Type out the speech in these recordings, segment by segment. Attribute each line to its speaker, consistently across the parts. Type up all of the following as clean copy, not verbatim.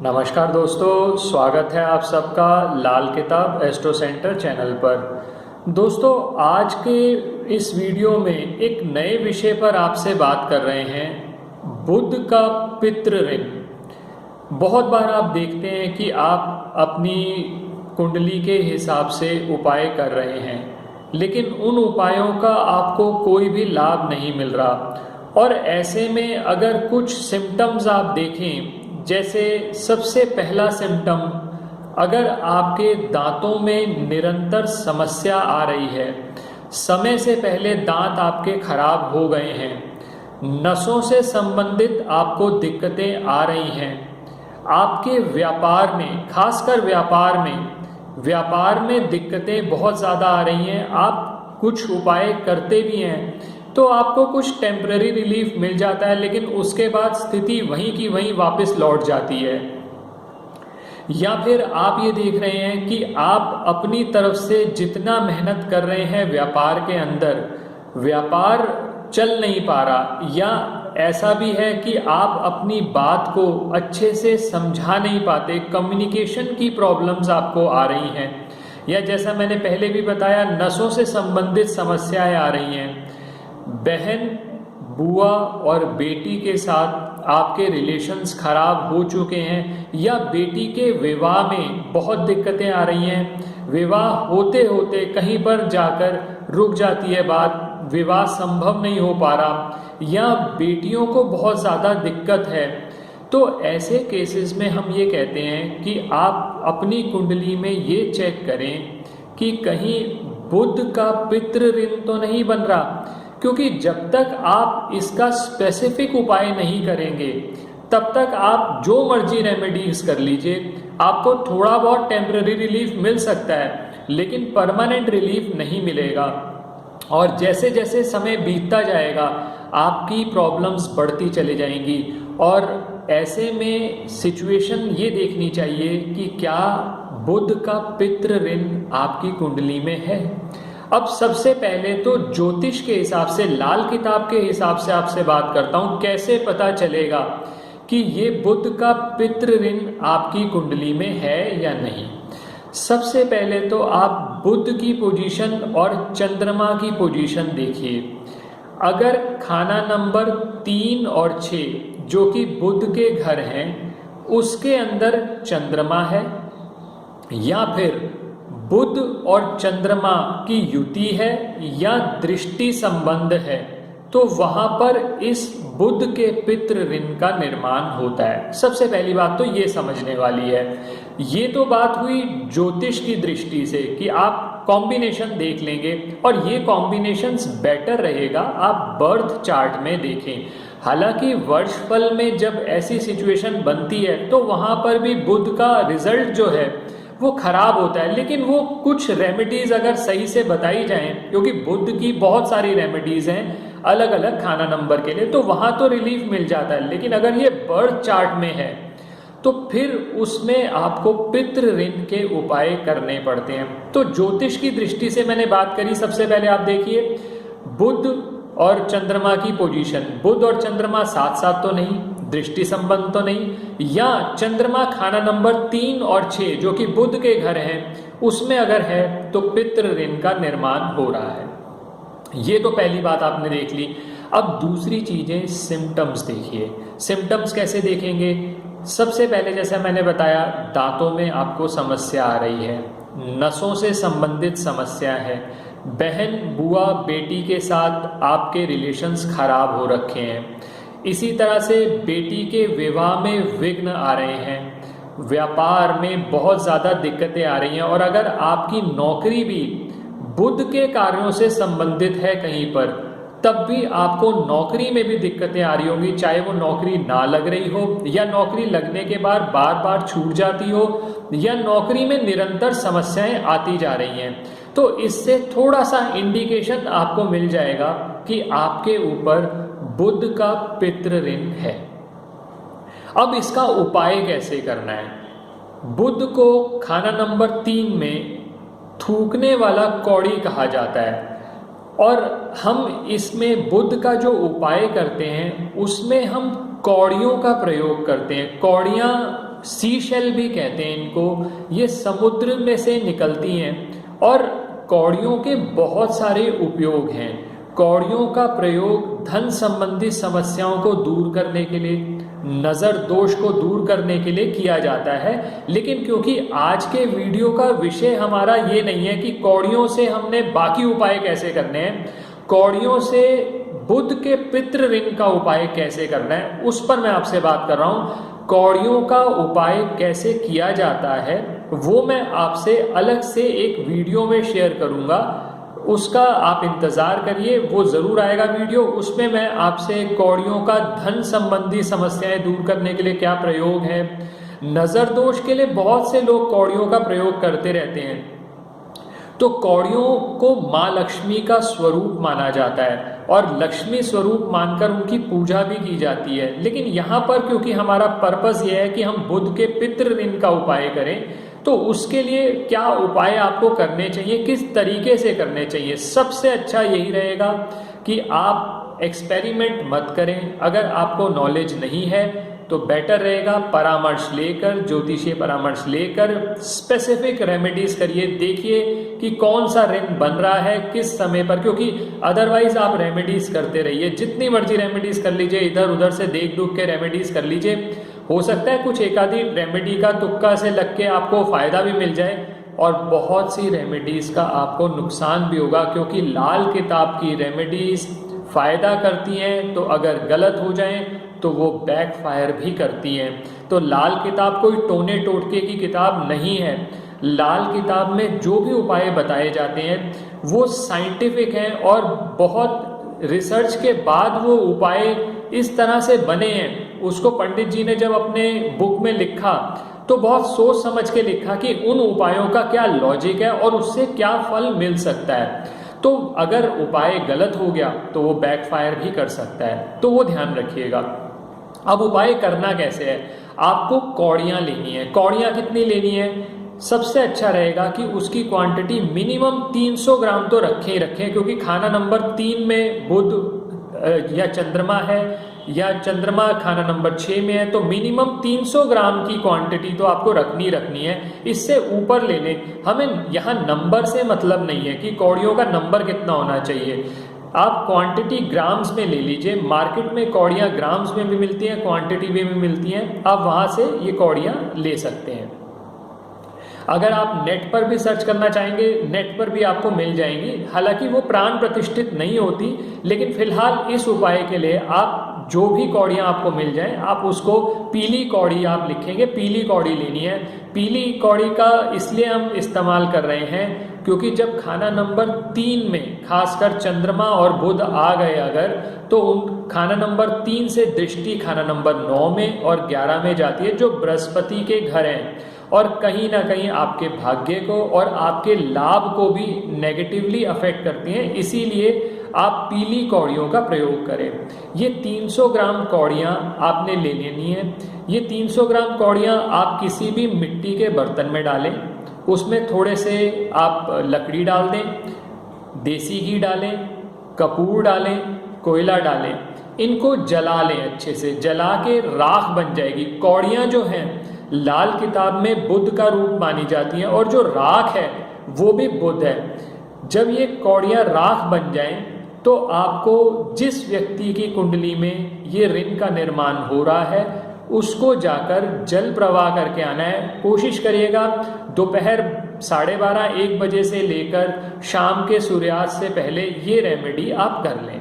Speaker 1: नमस्कार दोस्तों, स्वागत है आप सबका लाल किताब एस्ट्रो सेंटर चैनल पर। दोस्तों, आज के इस वीडियो में एक नए विषय पर आपसे बात कर रहे हैं, बुध का पितृ ऋण। बहुत बार आप देखते हैं कि आप अपनी कुंडली के हिसाब से उपाय कर रहे हैं, लेकिन उन उपायों का आपको कोई भी लाभ नहीं मिल रहा। और ऐसे में अगर कुछ सिम्टम्स आप देखें, जैसे सबसे पहला सिम्टम, अगर आपके दांतों में निरंतर समस्या आ रही है, समय से पहले दांत आपके खराब हो गए हैं, नसों से संबंधित आपको दिक्कतें आ रही हैं, आपके व्यापार में, खासकर व्यापार में दिक्कतें बहुत ज़्यादा आ रही हैं, आप कुछ उपाय करते भी हैं तो आपको कुछ टेम्पररी रिलीफ मिल जाता है, लेकिन उसके बाद स्थिति वहीं की वहीं वापस लौट जाती है। या फिर आप ये देख रहे हैं कि आप अपनी तरफ से जितना मेहनत कर रहे हैं व्यापार के अंदर, व्यापार चल नहीं पा रहा, या ऐसा भी है कि आप अपनी बात को अच्छे से समझा नहीं पाते, कम्युनिकेशन की प्रॉब्लम्स आपको आ रही हैं, या जैसा मैंने पहले भी बताया, नसों से संबंधित समस्याएं आ रही हैं, बहन, बुआ और बेटी के साथ आपके रिलेशंस खराब हो चुके हैं, या बेटी के विवाह में बहुत दिक्कतें आ रही हैं, विवाह होते होते कहीं पर जाकर रुक जाती है बात, विवाह संभव नहीं हो पा रहा, या बेटियों को बहुत ज़्यादा दिक्कत है। तो ऐसे केसेस में हम ये कहते हैं कि आप अपनी कुंडली में ये चेक करें कि कहीं बुध का पितृ ऋण तो नहीं बन रहा, क्योंकि जब तक आप इसका स्पेसिफिक उपाय नहीं करेंगे तब तक आप जो मर्जी रेमेडीज कर लीजिए, आपको थोड़ा बहुत टेम्पररी रिलीफ मिल सकता है, लेकिन परमानेंट रिलीफ नहीं मिलेगा। और जैसे जैसे समय बीतता जाएगा आपकी प्रॉब्लम्स बढ़ती चली जाएंगी, और ऐसे में सिचुएशन ये देखनी चाहिए कि क्या बुध का पितृ ऋण आपकी कुंडली में है। अब सबसे पहले तो ज्योतिष के हिसाब से, लाल किताब के हिसाब से आपसे बात करता हूं, कैसे पता चलेगा कि ये बुध का पितृ ऋण आपकी कुंडली में है या नहीं। सबसे पहले तो आप बुध की पोजीशन और चंद्रमा की पोजीशन देखिए। अगर खाना नंबर 3 और 6 जो कि बुध के घर हैं, उसके अंदर चंद्रमा है, या फिर बुध और चंद्रमा की युति है, या दृष्टि संबंध है, तो वहां पर इस बुध के पितृ ऋण का निर्माण होता है। सबसे पहली बात तो ये समझने वाली है। ये तो बात हुई ज्योतिष की दृष्टि से कि आप कॉम्बिनेशन देख लेंगे, और ये कॉम्बिनेशंस बेटर रहेगा आप बर्थ चार्ट में देखें। हालांकि वर्षफल में जब ऐसी सिचुएशन बनती है तो वहां पर भी बुध का रिजल्ट जो है वो खराब होता है, लेकिन वो कुछ रेमेडीज अगर सही से बताई जाएं, क्योंकि बुध की बहुत सारी रेमेडीज हैं अलग अलग खाना नंबर के लिए, तो वहां तो रिलीफ मिल जाता है। लेकिन अगर ये बर्थ चार्ट में है तो फिर उसमें आपको पितृ ऋण के उपाय करने पड़ते हैं। तो ज्योतिष की दृष्टि से मैंने बात करी, सबसे पहले आप देखिए बुध और चंद्रमा की पोजीशन। बुध और चंद्रमा साथ साथ तो नहीं, दृष्टि संबंध तो नहीं, या चंद्रमा खाना नंबर 3 और 6 जो कि बुध के घर हैं उसमें अगर है तो पितृ ऋण का निर्माण हो रहा है। ये तो पहली बात आपने देख ली। अब दूसरी चीजें, सिम्टम्स देखिए। सिम्टम्स कैसे देखेंगे? सबसे पहले जैसा मैंने बताया, दांतों में आपको समस्या आ रही है, नसों से संबंधित समस्या है, बहन, बुआ, बेटी के साथ आपके रिलेशंस खराब हो रखे हैं, इसी तरह से बेटी के विवाह में विघ्न आ रहे हैं, व्यापार में बहुत ज़्यादा दिक्कतें आ रही हैं, और अगर आपकी नौकरी भी बुध के कार्यों से संबंधित है कहीं पर, तब भी आपको नौकरी में भी दिक्कतें आ रही होंगी, चाहे वो नौकरी ना लग रही हो, या नौकरी लगने के बाद बार बार छूट जाती हो, या नौकरी में निरंतर समस्याएं आती जा रही हैं। तो इससे थोड़ा सा इंडिकेशन आपको मिल जाएगा कि आपके ऊपर बुध का पितृ ऋण है। अब इसका उपाय कैसे करना है? बुध को खाना नंबर 3 में थूकने वाला कौड़ी कहा जाता है, और हम इसमें बुध का जो उपाय करते हैं उसमें हम कौड़ियों का प्रयोग करते हैं। कौड़ियाँ सी शेल भी कहते हैं इनको, ये समुद्र में से निकलती हैं और कौड़ियों के बहुत सारे उपयोग हैं। कौड़ियों का प्रयोग धन संबंधी समस्याओं को दूर करने के लिए, नज़र दोष को दूर करने के लिए किया जाता है। लेकिन क्योंकि आज के वीडियो का विषय हमारा ये नहीं है कि कौड़ियों से हमने बाकी उपाय कैसे करने हैं, कौड़ियों से बुध के पितृ ऋण का उपाय कैसे करना है, उस पर मैं आपसे बात कर रहा हूँ। कौड़ियों का उपाय कैसे किया जाता है वो मैं आपसे अलग से एक वीडियो में शेयर करूँगा, उसका आप इंतज़ार करिए, वो ज़रूर आएगा वीडियो। उसमें मैं आपसे कौड़ियों का धन संबंधी समस्याएं दूर करने के लिए क्या प्रयोग है, नज़र दोष के लिए बहुत से लोग कौड़ियों का प्रयोग करते रहते हैं, तो कौड़ियों को माँ लक्ष्मी का स्वरूप माना जाता है और लक्ष्मी स्वरूप मानकर उनकी पूजा भी की जाती है। लेकिन यहाँ पर क्योंकि हमारा पर्पस ये है कि हम बुध के पितृ ऋण का उपाय करें, तो उसके लिए क्या उपाय आपको करने चाहिए, किस तरीके से करने चाहिए, सबसे अच्छा यही रहेगा कि आप एक्सपेरिमेंट मत करें। अगर आपको नॉलेज नहीं है तो बेटर रहेगा परामर्श लेकर, ज्योतिषीय परामर्श लेकर स्पेसिफिक रेमेडीज करिए, देखिए कि कौन सा ऋण बन रहा है किस समय पर। क्योंकि अदरवाइज आप रेमेडीज करते रहिए, जितनी मर्जी रेमेडीज कर लीजिए, इधर उधर से देख दुख के रेमेडीज कर लीजिए, हो सकता है कुछ एक आधी रेमेडी का तुक्का से लग के आपको फायदा भी मिल जाए और बहुत सी रेमेडीज का आपको नुकसान भी होगा, क्योंकि लाल किताब की रेमेडीज फायदा करती हैं तो अगर गलत हो जाएं तो वो बैकफायर भी करती हैं। तो लाल किताब कोई टोने टोटके की किताब नहीं है। लाल किताब में जो भी उपाय बताए जाते हैं वो साइंटिफिक हैं और बहुत रिसर्च के बाद वो उपाय इस तरह से बने हैं। उसको पंडित जी ने जब अपने बुक में लिखा तो बहुत सोच समझ के लिखा कि उन उपायों का क्या लॉजिक है और उससे क्या फल मिल सकता है। तो अगर उपाय गलत हो गया तो वो बैकफायर भी कर सकता है, तो वो ध्यान रखिएगा। अब उपाय करना कैसे है, आपको कौड़ियाँ लेनी है। कौड़ियाँ कितनी लेनी है, सबसे अच्छा रहेगा कि उसकी क्वांटिटी मिनिमम 300 ग्राम तो रखें ही रखें, क्योंकि खाना नंबर 3 में बुध या चंद्रमा है या चंद्रमा खाना नंबर 6 में है, तो मिनिमम 300 ग्राम की क्वांटिटी तो आपको रखनी है। इससे ऊपर ले लें। हमें यहाँ नंबर से मतलब नहीं है कि कौड़ियों का नंबर कितना होना चाहिए, आप क्वांटिटी ग्राम्स में ले लीजिए। मार्केट में कौड़ियाँ ग्राम्स में भी मिलती हैं, क्वांटिटी में भी मिलती हैं, आप वहाँ से ये कौड़ियाँ ले सकते हैं। अगर आप नेट पर भी सर्च करना चाहेंगे, नेट पर भी आपको मिल जाएंगी, हालांकि वो प्राण प्रतिष्ठित नहीं होती, लेकिन फिलहाल इस उपाय के लिए आप जो भी कौड़ियाँ आपको मिल जाएं, आप उसको पीली कौड़ी आप लिखेंगे, पीली कौड़ी लेनी है। पीली कौड़ी का इसलिए हम इस्तेमाल कर रहे हैं क्योंकि जब खाना नंबर 3 में खासकर चंद्रमा और बुध आ गए अगर, तो उन खाना नंबर 3 से दृष्टि खाना नंबर 9 में और 11 में जाती है, जो बृहस्पति के घर हैं और कहीं ना कहीं आपके भाग्य को और आपके लाभ को भी नेगेटिवली अफेक्ट करती हैं। इसीलिए आप पीली कौड़ियों का प्रयोग करें। ये 300 ग्राम कौड़ियाँ आपने ले लेनी है। ये 300 ग्राम कौड़ियाँ आप किसी भी मिट्टी के बर्तन में डालें, उसमें थोड़े से आप लकड़ी डाल दें, देसी घी डालें, कपूर डालें, कोयला डालें, इनको जला लें अच्छे से, जला के राख बन जाएगी। कौड़ियाँ जो हैं लाल किताब में बुध का रूप मानी जाती हैं और जो राख है वो भी बुध है। जब ये कौड़ियाँ राख बन जाएं तो आपको जिस व्यक्ति की कुंडली में ये ऋण का निर्माण हो रहा है उसको जाकर जल प्रवाह करके आना है। कोशिश करिएगा दोपहर 12:30-1 बजे से लेकर शाम के सूर्यास्त से पहले ये रेमेडी आप कर लें।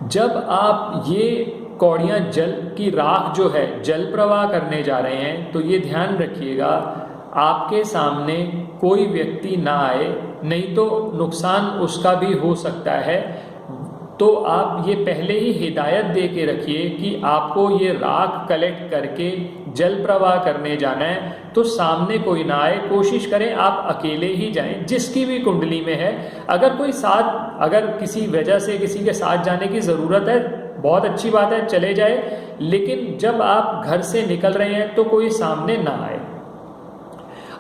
Speaker 1: जब आप ये कौड़ियाँ जल की राख जो है जल प्रवाह करने जा रहे हैं तो ये ध्यान रखिएगा आपके सामने कोई व्यक्ति ना आए, नहीं तो नुकसान उसका भी हो सकता है। तो आप ये पहले ही हिदायत दे के रखिए कि आपको ये राख कलेक्ट करके जल प्रवाह करने जाना है, तो सामने कोई ना आए। कोशिश करें आप अकेले ही जाएं, जिसकी भी कुंडली में है। अगर कोई साथ, अगर किसी वजह से किसी के साथ जाने की ज़रूरत है, बहुत अच्छी बात है, चले जाए, लेकिन जब आप घर से निकल रहे हैं तो कोई सामने ना आए।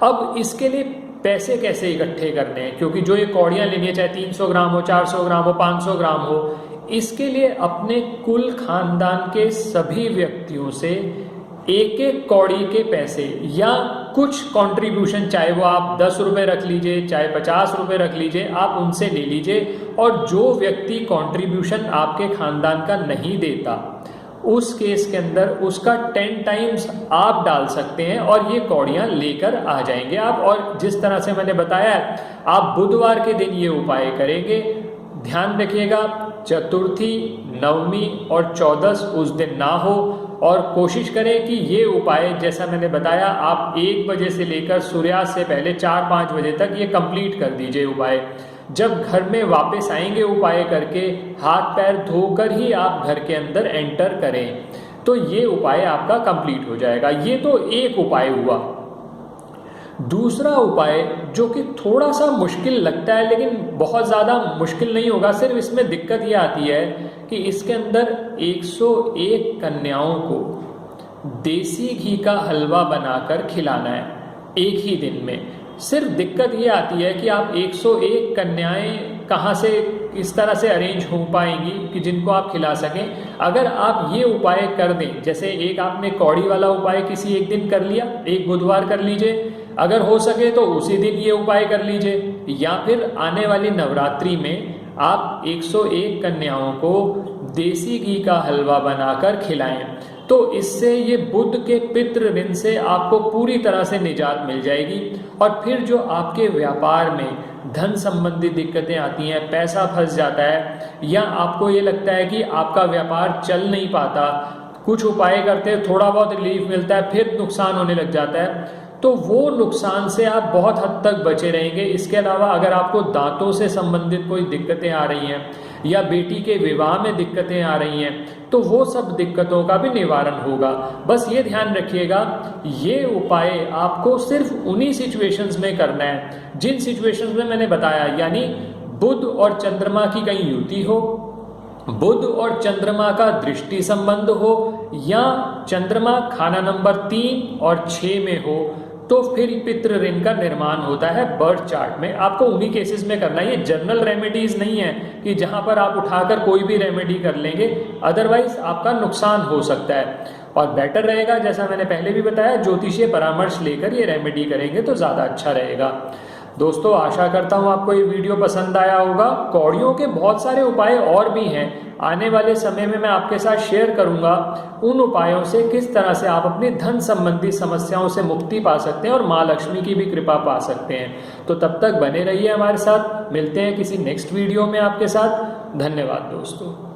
Speaker 1: अब इसके लिए पैसे कैसे इकट्ठे करने हैं, क्योंकि जो ये कौड़ियाँ लेनी है, चाहे 300 ग्राम हो, 400 ग्राम हो, 500 ग्राम हो, इसके लिए अपने कुल खानदान के सभी व्यक्तियों से एक एक कौड़ी के पैसे या कुछ कंट्रीब्यूशन, चाहे वो आप 10 रुपये रख लीजिए, चाहे 50 रुपये रख लीजिए, आप उनसे ले लीजिए। और जो व्यक्ति कंट्रीब्यूशन आपके खानदान का नहीं देता, उस केस के अंदर उसका 10 टाइम्स आप डाल सकते हैं और ये कौड़ियाँ लेकर आ जाएंगे आप। और जिस तरह से मैंने बताया है, आप बुधवार के दिन ये उपाय करेंगे। ध्यान रखिएगा, चतुर्थी, नवमी और चौदस उस दिन ना हो। और कोशिश करें कि ये उपाय, जैसा मैंने बताया, आप 1 बजे से लेकर सूर्यास्त से पहले 4-5 बजे तक ये कंप्लीट कर दीजिए उपाय। जब घर में वापस आएंगे उपाय करके, हाथ पैर धोकर ही आप घर के अंदर एंटर करें, तो ये उपाय आपका कंप्लीट हो जाएगा। ये तो एक उपाय हुआ। दूसरा उपाय जो कि थोड़ा सा मुश्किल लगता है, लेकिन बहुत ज़्यादा मुश्किल नहीं होगा। सिर्फ इसमें दिक्कत ये आती है कि इसके अंदर 101 कन्याओं को देसी घी का हलवा बनाकर खिलाना है एक ही दिन में। सिर्फ दिक्कत ये आती है कि आप 101 कन्याएं कहाँ से, किस तरह से अरेंज हो पाएंगी कि जिनको आप खिला सकें। अगर आप ये उपाय कर दें, जैसे एक आपने कौड़ी वाला उपाय किसी एक दिन कर लिया, एक बुधवार कर लीजिए, अगर हो सके तो उसी दिन ये उपाय कर लीजिए, या फिर आने वाली नवरात्रि में आप 101 कन्याओं को देसी घी का हलवा बनाकर खिलाएं, तो इससे ये बुध के पितृ ऋण से आपको पूरी तरह से निजात मिल जाएगी। और फिर जो आपके व्यापार में धन संबंधी दिक्कतें आती हैं, पैसा फंस जाता है, या आपको ये लगता है कि आपका व्यापार चल नहीं पाता, कुछ उपाय करते हैं, थोड़ा बहुत रिलीफ मिलता है, फिर नुकसान होने लग जाता है, तो वो नुकसान से आप बहुत हद तक बचे रहेंगे। इसके अलावा अगर आपको दांतों से संबंधित कोई दिक्कतें आ रही हैं या बेटी के विवाह में दिक्कतें आ रही हैं, तो वो सब दिक्कतों का भी निवारण होगा। बस ये ध्यान रखिएगा, ये उपाय आपको सिर्फ उन्हीं सिचुएशंस में करना है जिन सिचुएशंस में मैंने बताया, यानी बुध और चंद्रमा की कहीं युति हो, बुध और चंद्रमा का दृष्टि संबंध हो, या चंद्रमा खाना नंबर 3 और 6 में हो, तो फिर पितृ ऋण का निर्माण होता है बर्थ चार्ट में। आपको उन्हीं केसेस में करना है। ये जनरल रेमेडीज नहीं है कि जहां पर आप उठाकर कोई भी रेमेडी कर लेंगे, अदरवाइज आपका नुकसान हो सकता है। और बेटर रहेगा, जैसा मैंने पहले भी बताया, ज्योतिषीय परामर्श लेकर ये रेमेडी करेंगे तो ज़्यादा अच्छा रहेगा। दोस्तों, आशा करता हूँ आपको ये वीडियो पसंद आया होगा। कौड़ियों के बहुत सारे उपाय और भी हैं, आने वाले समय में मैं आपके साथ शेयर करूंगा उन उपायों से किस तरह से आप अपनी धन संबंधी समस्याओं से मुक्ति पा सकते हैं और माँ लक्ष्मी की भी कृपा पा सकते हैं। तो तब तक बने रहिए हमारे साथ, मिलते हैं किसी नेक्स्ट वीडियो में आपके साथ। धन्यवाद दोस्तों।